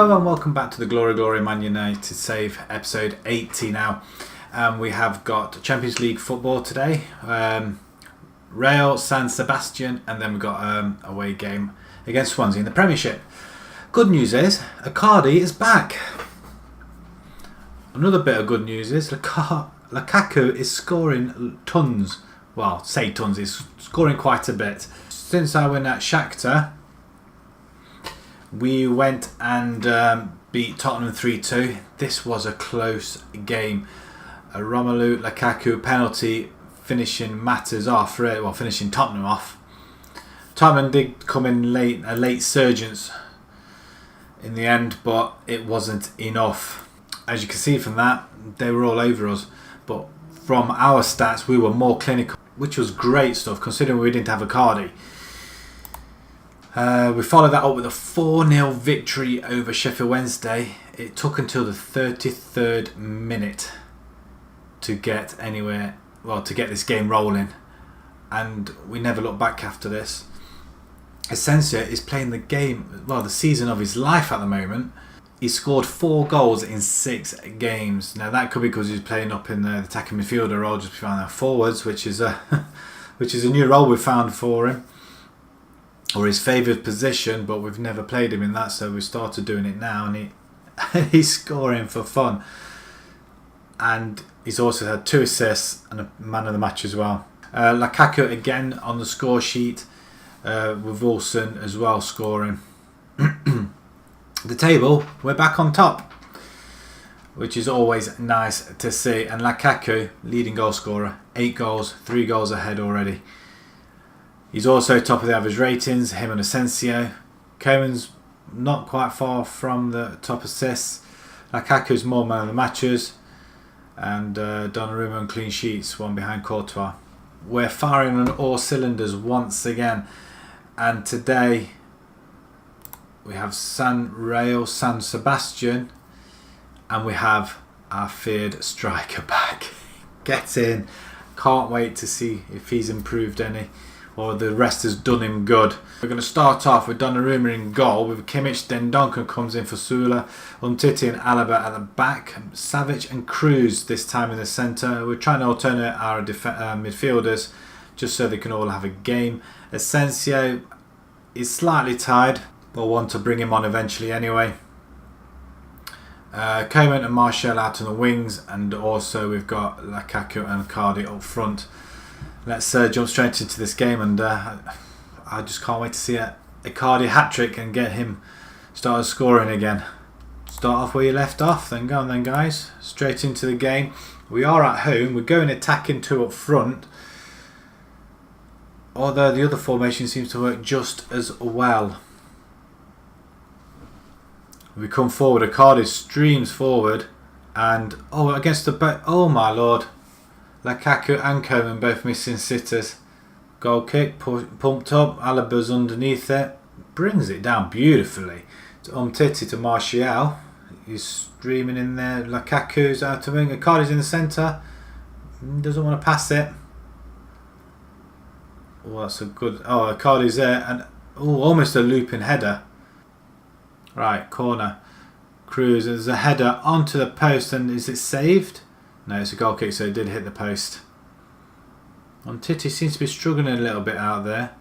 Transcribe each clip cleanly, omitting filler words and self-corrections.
Hello and welcome back to the Glory Man United Save episode 80 now. We have got Champions League football today, Real San Sebastian, and then we've got away game against Swansea in the Premiership. Good news is Icardi is back. Another bit of good news is Lukaku is scoring tons. Well, say tons, he's scoring quite a bit. Since I went at Shakhtar, we went and beat Tottenham 3-2. This was a close game. A Romelu Lukaku penalty finishing matters off, well, finishing Tottenham off. Tottenham did come in late, a late surgence in the end, but it wasn't enough. As you can see from that, they were all over us. But from our stats, we were more clinical, which was great stuff considering we didn't have Icardi. We followed that up with a 4-0 victory over Sheffield Wednesday. It took until the 33rd minute to get anywhere, well, to get this game rolling, and we never looked back after this. Asensio is playing the game, well, the season of his life at the moment. He scored 4 goals in 6 games. Now that could be because he's playing up in the attacking midfielder role just behind our forwards, which is a new role we've found for him, or his favoured position, but we've never played him in that, so we started doing it now, and he's scoring for fun. And he's also had 2 assists and a man of the match as well. Lukaku again on the score sheet, with Wilson as well scoring. The table, we're back on top, which is always nice to see. And Lukaku, leading goal scorer, 8 goals, 3 goals ahead already. He's also top of the average ratings, him and Asensio. Coman's not quite far from the top assists. Lukaku's more man of the matches. And Donnarumma and clean sheets, one behind Courtois. We're firing on all cylinders once again. And today we have Real San Sebastian, and we have our feared striker back. Get in. Can't wait to see if he's improved any, or the rest has done him good. We're going to start off with Donnarumma in goal, with Kimmich, then Duncan comes in for Sula, Umtiti and Alaba at the back, Savic and Cruz this time in the centre. We're trying to alternate our midfielders just so they can all have a game. Asensio is slightly tired, we'll want to bring him on eventually anyway. Coman and Martial out on the wings, and also we've got Lukaku and Icardi up front. Let's jump straight into this game, and I just can't wait to see a Icardi hat-trick and get him started scoring again. Start off where you left off, then go on then guys. Straight into the game. We are at home, we're going attacking 2 up front, although the other formation seems to work just as well. We come forward, Icardi streams forward, and against the back, oh my lord, Lukaku and Coman both missing sitters. Goal kick, pumped up, Alaba's underneath it, brings it down beautifully to Umtiti to Martial. He's streaming in there, Lukaku's out of wing, Icardi's in the centre, doesn't want to pass it. Oh, that's a good, Icardi's there, and almost a looping header. Right, corner. Cruz, there's a header onto the post, and is it saved? No, it's a goal kick, so it did hit the post. Umtiti seems to be struggling a little bit out there.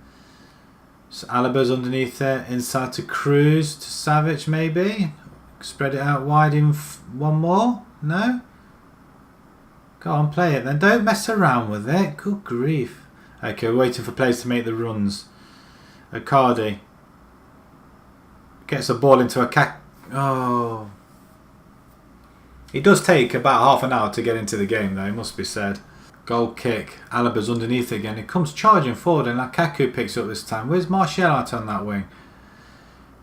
So Alaba's underneath there, inside to Cruz, to Savic maybe. Spread it out wide in one more? No? Go on, play it then. Don't mess around with it. Good grief. Okay, we're waiting for players to make the runs. Icardi gets the ball into a Oh. It does take about half an hour to get into the game though, it must be said. Goal kick. Alaba's underneath again. It comes charging forward, and Lukaku picks up this time. Where's Martial out on that wing?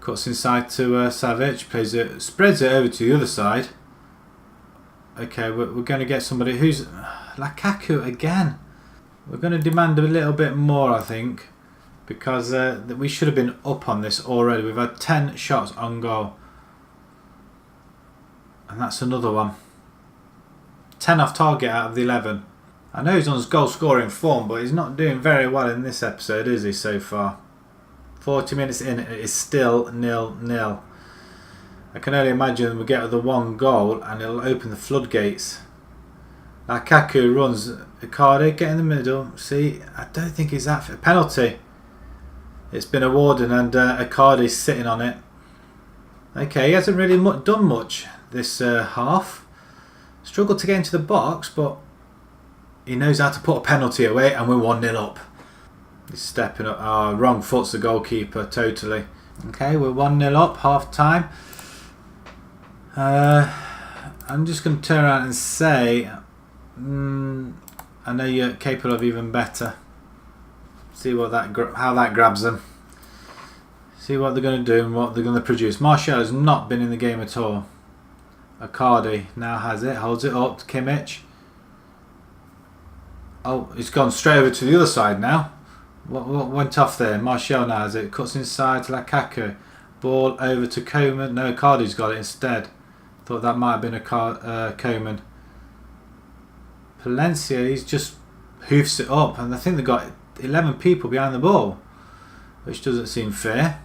Cuts inside to Savic. Plays it, spreads it over to the other side. Okay, we're going to get somebody who's... Lukaku again. We're going to demand a little bit more, I think, because we should have been up on this already. We've had 10 shots on goal, and that's another one. 10 off target out of the 11. I know he's on his goal scoring form, but he's not doing very well in this episode, is he, so far? 40 minutes in, it is still 0-0. I can only imagine we'll get the one goal and it'll open the floodgates. Lukaku runs, Icardi, get in the middle. See, I don't think it's that. A penalty. It's been awarded and Icardi's sitting on it. Okay, he hasn't really done much this half. Struggled to get into the box, but he knows how to put a penalty away, and we're 1-0 up. He's stepping up. Oh, wrong foot's the goalkeeper, totally. Okay, we're 1-0 up, half time. I'm just going to turn around and say, I know you're capable of even better. See what how that grabs them. See what they're going to do and what they're going to produce. Martial has not been in the game at all. Icardi now has it, holds it up to Kimmich. Oh, it's gone straight over to the other side now. What went off there? Martial now has it, cuts inside to Lukaku. Ball over to Coman. No, Icardi's got it instead. Thought that might have been a Coman. Palencia, he's just hoofs it up, and I think they've got 11 people behind the ball, which doesn't seem fair.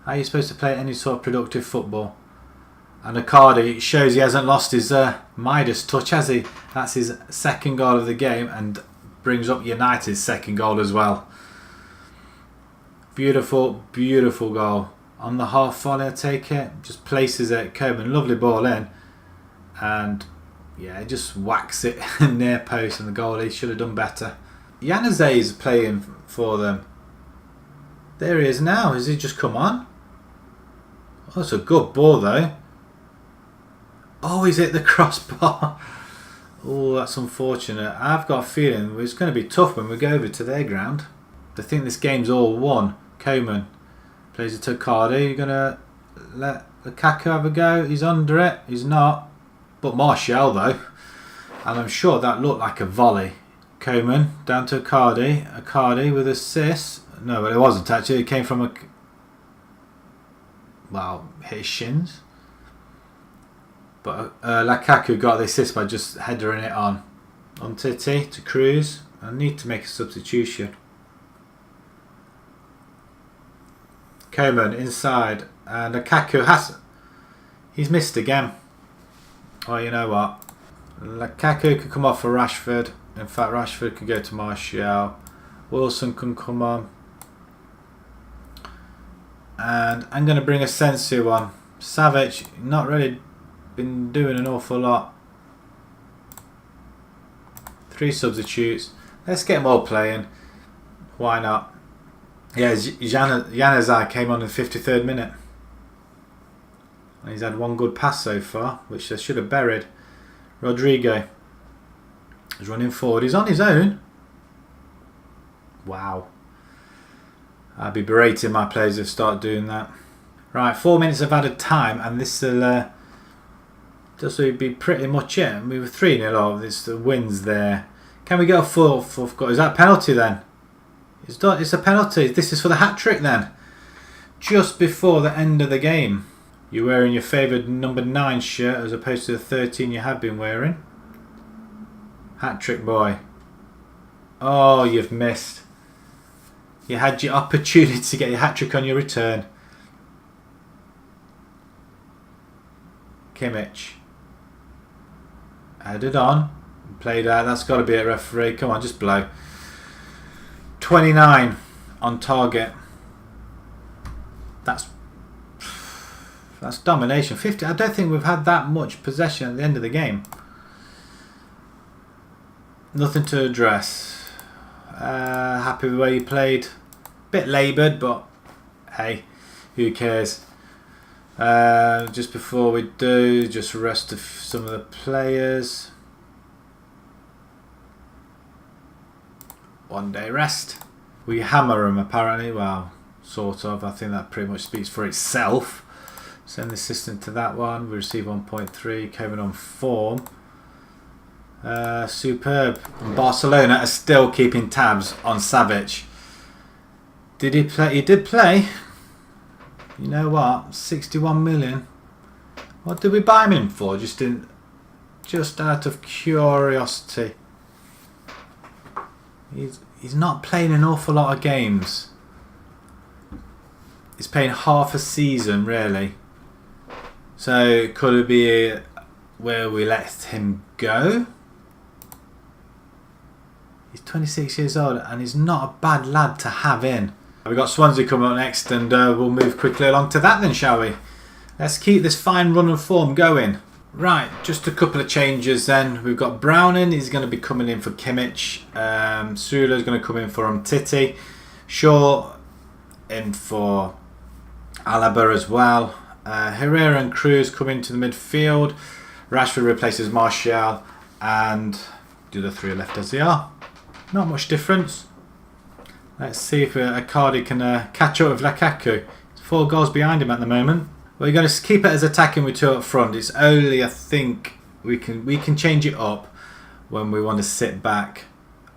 How are you supposed to play any sort of productive football? And Icardi, it shows he hasn't lost his Midas touch, has he? That's his second goal of the game and brings up United's second goal as well. Beautiful, beautiful goal. On the half volley, I take it. Just places it. Coman, lovely ball in. And yeah, just whacks it near post, and the goalie should have done better. Januzaj is playing for them. There he is now. Has he just come on? Oh, it's a good ball though. Oh, he's hit the crossbar. Oh, that's unfortunate. I've got a feeling it's going to be tough when we go over to their ground. I think this game's all won. Coman plays it to Icardi. You're going to let Lukaku have a go. He's under it. He's not. But Martial though. And I'm sure that looked like a volley. Coman down to Icardi. Icardi with assist. No, but it wasn't actually. It came from a... Well, hit his shins. But Lukaku got the assist by just headering it on. On Titi to Cruz. I need to make a substitution. Coman inside. And Lukaku has... He's missed again. Oh, you know what? Lukaku could come off for Rashford. In fact, Rashford could go to Martial. Wilson can come on. And I'm going to bring Asensio on. Savic, not really been doing an awful lot. 3 substitutes. Let's get them all playing. Why not? Yeah, Januzaj came on in the 53rd minute. And he's had one good pass so far, which they should have buried. Rodrigo is running forward. He's on his own. Wow. I'd be berating my players if they start doing that. Right, 4 minutes of added time, and this will be pretty much it. We were 3-0 off. It's the wins there. Can we get a fourth goal? Is that a penalty then? It's done. It's a penalty. This is for the hat-trick then. Just before the end of the game. You're wearing your favoured number 9 shirt as opposed to the 13 you have been wearing. Hat-trick boy. Oh, you've missed. You had your opportunity to get your hat-trick on your return. Kimmich. Headed on. Played out. That's got to be a referee. Come on, just blow. 29 on target. That's domination. 50. I don't think we've had that much possession at the end of the game. Nothing to address. Happy with the way you played. Bit laboured, but hey, who cares? Just before we do, just rest some of the players. 1 day rest. We hammer them apparently. Well, sort of. I think that pretty much speaks for itself. Send the assistant to that one. We receive 1.3. Coman on form. Superb. And Barcelona are still keeping tabs on Savic. Did he play? He did play. You know what? 61 million. What did we buy him in for? Just out of curiosity. He's not playing an awful lot of games. He's playing half a season, really. So could it be where we let him go? He's 26 years old and he's not a bad lad to have in. We've got Swansea coming up next, and we'll move quickly along to that then, shall we? Let's keep this fine run of form going. Right, just a couple of changes then. We've got Browning, he's going to be coming in for Kimmich. Sula's going to come in for Umtiti. Shaw in for Alaba as well. Herrera and Cruz come into the midfield. Rashford replaces Martial, and the other three are left as they are. Not much difference. Let's see if Icardi can catch up with Lukaku. He's 4 goals behind him at the moment. We're going to keep it as attacking with 2 up front. It's only, I think, we can change it up when we want to sit back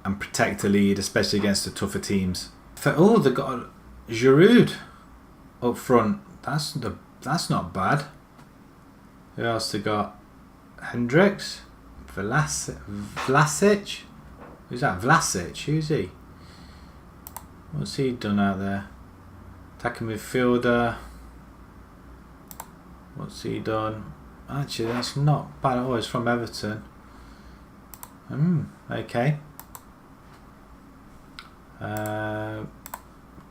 and protect the lead, especially against the tougher teams. Oh, they've got Giroud up front. That's not bad. Who else they got? Hendricks, Vlasic. Who's that? Vlasic. Who's he? What's he done out there? Attacking midfielder. What's he done? Actually, that's not bad. Oh, it's from Everton. Okay.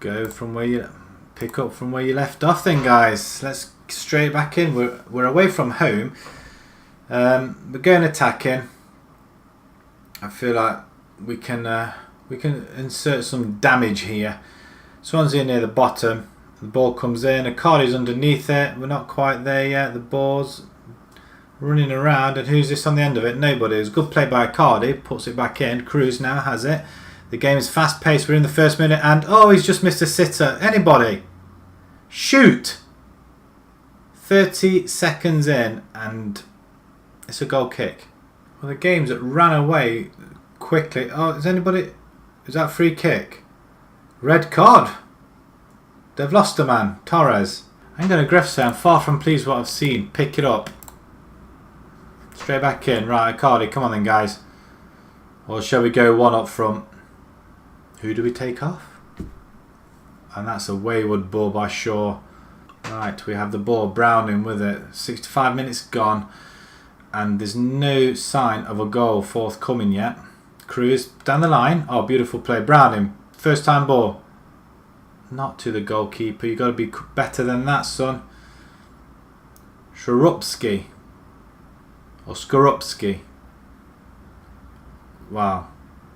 Go from where you pick up from where you left off, then, guys. Let's straight back in. We're away from home. We're going attacking. I feel like we can insert some damage here. Swansea near the bottom. The ball comes in. Icardi's underneath it. We're not quite there yet. The ball's running around. And who's this on the end of it? Nobody. It was good play by Icardi. Puts it back in. Cruz now has it. The game is fast paced. We're in the first minute. And oh, he's just missed a sitter. Anybody? Shoot! 30 seconds in. And it's a goal kick. Well, the game's ran away quickly. Oh, is anybody... Is that free kick? Red card. They've lost a man. Torres. I'm going to Griff say I'm far from pleased with what I've seen. Pick it up. Straight back in. Right, Icardi. Come on then, guys. Or shall we go 1 up front? Who do we take off? And that's a wayward ball by Shaw. Right, we have the ball. Browning with it. 65 minutes gone. And there's no sign of a goal forthcoming yet. Cruz down the line. Oh, beautiful play. Browning. First time ball. Not to the goalkeeper. You've got to be better than that, son. Skorupski. Or Skorupski. Wow.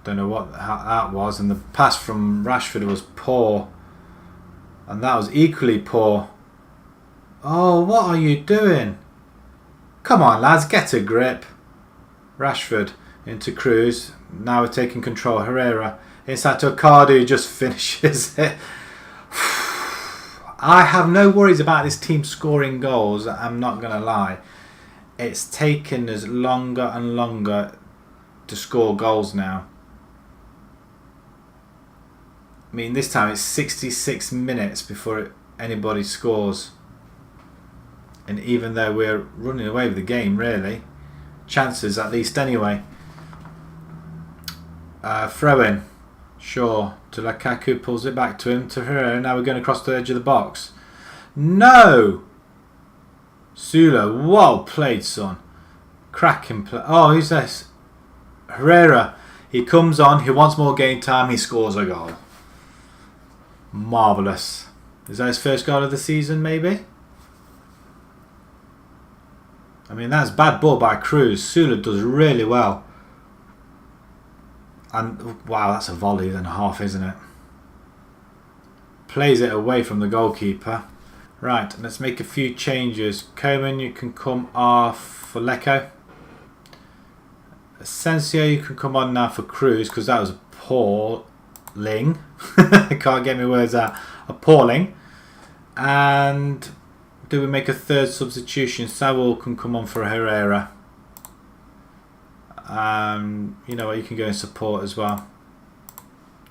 Don't know what that was. And the pass from Rashford was poor. And that was equally poor. Oh, what are you doing? Come on, lads. Get a grip. Rashford into Cruz. Now we're taking control. Herrera. Inside to Icardi, who just finishes it. I have no worries about this team scoring goals. I'm not going to lie. It's taken us longer and longer to score goals now. I mean, this time it's 66 minutes before anybody scores. And even though we're running away with the game, really. Chances, at least, anyway. Throw in. Shaw to Lukaku, pulls it back to him, to Herrera. Now we're going across the edge of the box. No! Sula, well played, son. Cracking play. Oh, who's this? Herrera. He comes on, he wants more game time, he scores a goal. Marvellous. Is that his first goal of the season, maybe? I mean, that's bad ball by Cruz. Sula does really well. And wow, that's a volley and a half, isn't it? Plays it away from the goalkeeper. Right, let's make a few changes. Coman, you can come off for Lecco. Asensio, you can come on now for Cruz, because that was appalling. I can't get my words out. Appalling. And do we make a third substitution? Saul can come on for Herrera. You know what, you can go and support as well.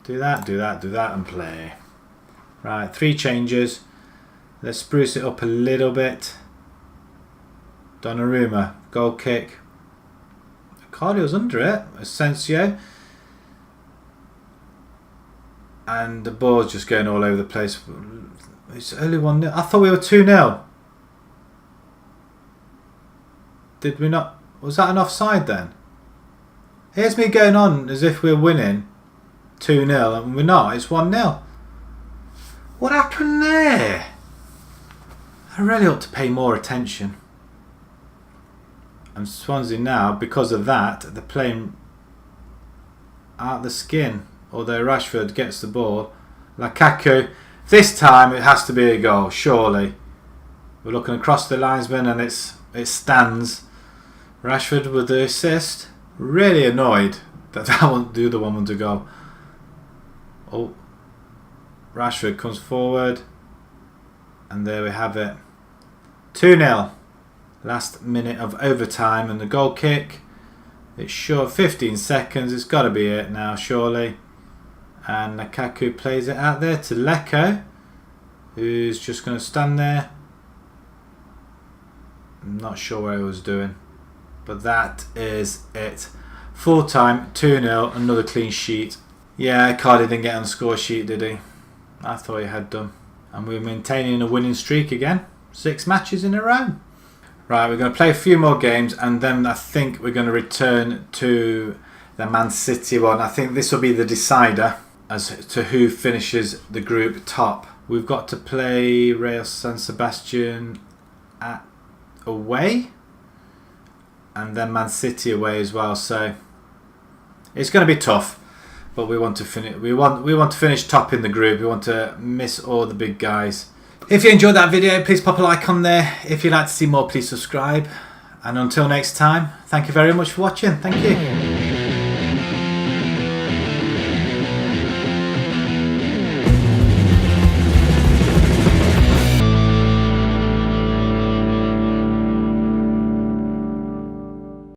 Do that, do that, do that, and play. Right, 3 changes. Let's spruce it up a little bit. Donnarumma, goal kick. Cardio's under it. Asensio. And the ball's just going all over the place. It's only 1-0. I thought we were 2-0. Did we not? Was that an offside then? Here's me going on as if we're winning 2-0 and we're not. It's 1-0. What happened there? I really ought to pay more attention. And Swansea now, because of that, they're playing out the skin. Although Rashford gets the ball. Lukaku, this time it has to be a goal, surely. We're looking across the linesman and it stands. Rashford with the assist. Really annoyed that the other one wants to go. Oh, Rashford comes forward. And there we have it. 2-0. Last minute of overtime and the goal kick. It's short, 15 seconds. It's got to be it now, surely. And Lukaku plays it out there to Leko, who's just going to stand there. I'm not sure what he was doing, but that is it. Full time, 2-0, another clean sheet. Yeah, Icardi didn't get on the score sheet, did he? I thought he had done. And we're maintaining a winning streak again. 6 matches in a row. Right, we're going to play a few more games and then I think we're going to return to the Man City one. I think this will be the decider as to who finishes the group top. We've got to play Real San Sebastian away and then Man City away as well. So it's going to be tough, but we want to finish. We want to finish top in the group. We want to miss all the big guys. If you enjoyed that video, please pop a like on there. If you'd like to see more, please subscribe. And until next time, thank you very much for watching. Thank you.